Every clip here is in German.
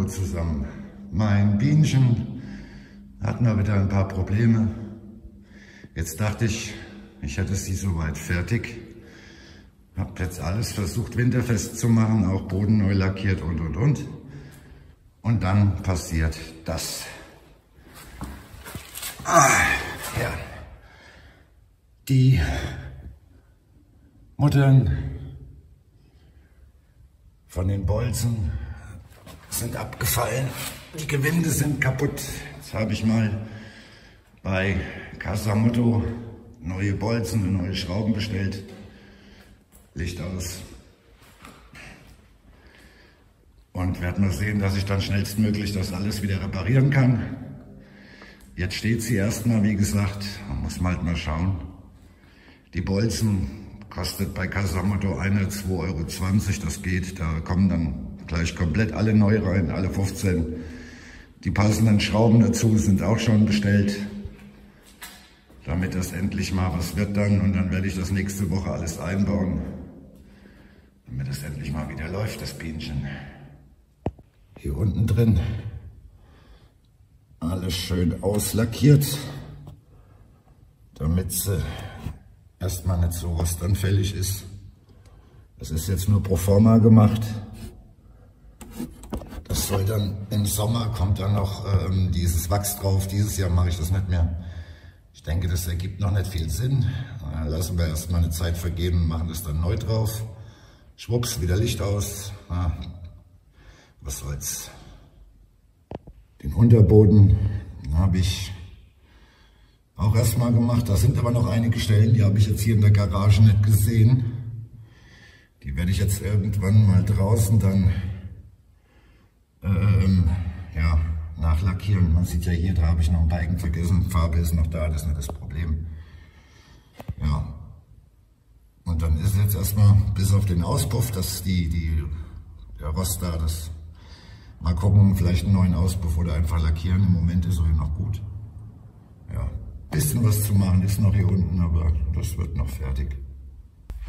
Hallo zusammen. Mein Bienchen hat mal wieder ein paar Probleme. Jetzt dachte ich, ich hätte sie soweit fertig. Hab jetzt alles versucht winterfest zu machen, auch Boden neu lackiert und. Und dann passiert das. Ja. Die Muttern von den Bolzen sind abgefallen. Die Gewinde sind kaputt. Jetzt habe ich mal bei Casamotto neue Bolzen und neue Schrauben bestellt. Licht aus. Und werde mal sehen, dass ich dann schnellstmöglich das alles wieder reparieren kann. Jetzt steht sie erstmal, wie gesagt. Man muss halt mal schauen. Die Bolzen kostet bei Casamotto eine 2,20 €. Das geht. Da kommen dann gleich komplett alle neu rein, alle 15. Die passenden Schrauben dazu sind auch schon bestellt. Damit das endlich mal was wird dann. Und dann werde ich das nächste Woche alles einbauen. Damit es endlich mal wieder läuft, das Bienchen. Hier unten drin alles schön auslackiert, damit sie erstmal nicht so rostanfällig ist. Das ist jetzt nur pro forma gemacht. Das soll dann im Sommer, kommt dann noch dieses Wachs drauf. Dieses Jahr mache ich das nicht mehr. Ich denke, das ergibt noch nicht viel Sinn. Lassen wir erstmal eine Zeit vergehen und machen das dann neu drauf. Schwupps, wieder Licht aus. Was soll's. Den Unterboden habe ich auch erstmal gemacht. Da sind aber noch einige Stellen, die habe ich jetzt hier in der Garage nicht gesehen. Die werde ich jetzt irgendwann mal draußen dann ja, nachlackieren. Man sieht ja hier, da habe ich noch ein Balken vergessen. Farbe ist noch da, das ist nicht das Problem. Ja. Und dann ist jetzt erstmal bis auf den Auspuff, dass der Rost da, das mal gucken, vielleicht einen neuen Auspuff oder einfach lackieren. Im Moment ist er noch gut. Ja, bisschen was zu machen ist noch hier unten, aber das wird noch fertig.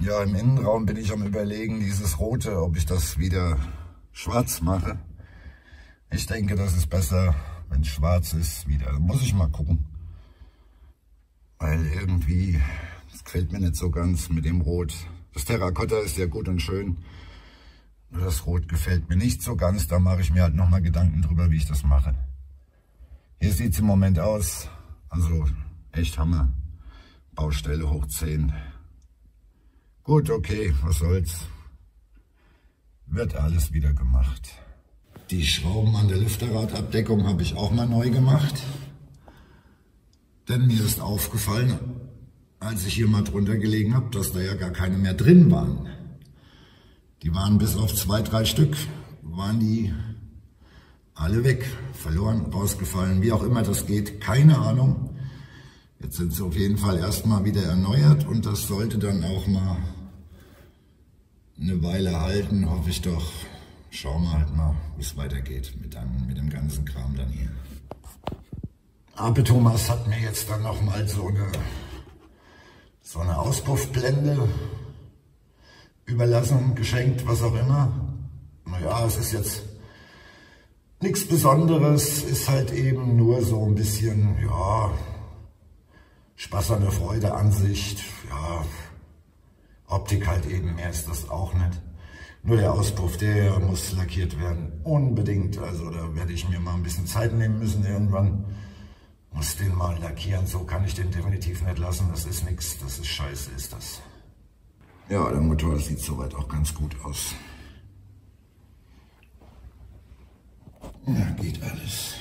Ja, im Innenraum bin ich am Überlegen, dieses Rote, ob ich das wieder schwarz mache. Ich denke, das ist besser, wenn es schwarz ist, wieder. Da muss ich mal gucken. Weil irgendwie, das gefällt mir nicht so ganz mit dem Rot. Das Terrakotta ist ja gut und schön. Nur das Rot gefällt mir nicht so ganz. Da mache ich mir halt nochmal Gedanken drüber, wie ich das mache. Hier sieht es im Moment aus. Also echt Hammer. Baustelle hoch 10. Gut, okay, was soll's. Wird alles wieder gemacht. Die Schrauben an der Lüfterradabdeckung habe ich auch mal neu gemacht. Denn mir ist aufgefallen, als ich hier mal drunter gelegen habe, dass da ja gar keine mehr drin waren. Die waren bis auf 2, 3 Stück, waren die alle weg, verloren, rausgefallen, wie auch immer das geht, keine Ahnung. Jetzt sind sie auf jeden Fall erstmal wieder erneuert und das sollte dann auch mal eine Weile halten, hoffe ich doch. Schauen wir halt mal, wie es weitergeht mit dem ganzen Kram dann hier. Aber Thomas hat mir jetzt dann nochmal so eine Auspuffblende überlassen, geschenkt, was auch immer. Naja, es ist jetzt nichts Besonderes, ist halt eben nur so ein bisschen, ja, Spaß an der Freude, Ansicht, ja, Optik halt eben, mehr ist das auch nicht. Nur der Auspuff, der muss lackiert werden, unbedingt. Also da werde ich mir mal ein bisschen Zeit nehmen müssen irgendwann. Muss den mal lackieren, so kann ich den definitiv nicht lassen. Das ist nichts, das ist scheiße, ist das. Ja, der Motor sieht soweit auch ganz gut aus. Ja, geht alles.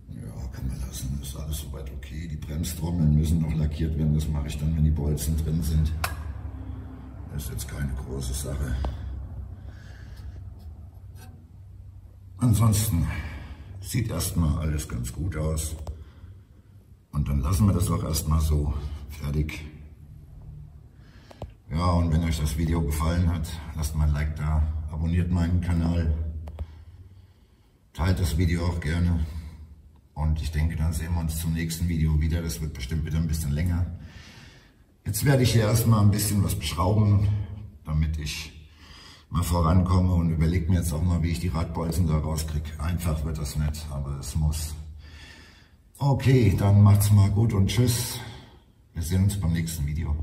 Ja, kann man lassen, ist alles soweit okay. Die Bremstrommeln müssen noch lackiert werden, das mache ich dann, wenn die Bolzen drin sind. Das ist jetzt keine große Sache. Ansonsten sieht erstmal alles ganz gut aus. Und dann lassen wir das auch erstmal so fertig. Ja, und wenn euch das Video gefallen hat, lasst mal ein Like da, abonniert meinen Kanal, teilt das Video auch gerne. Und ich denke, dann sehen wir uns zum nächsten Video wieder. Das wird bestimmt wieder ein bisschen länger. Jetzt werde ich hier erstmal ein bisschen was beschrauben, damit ich mal vorankomme und überlege mir jetzt auch mal, wie ich die Radbolzen da rauskriege. Einfach wird das nicht, aber es muss. Okay, dann macht's mal gut und tschüss. Wir sehen uns beim nächsten Video.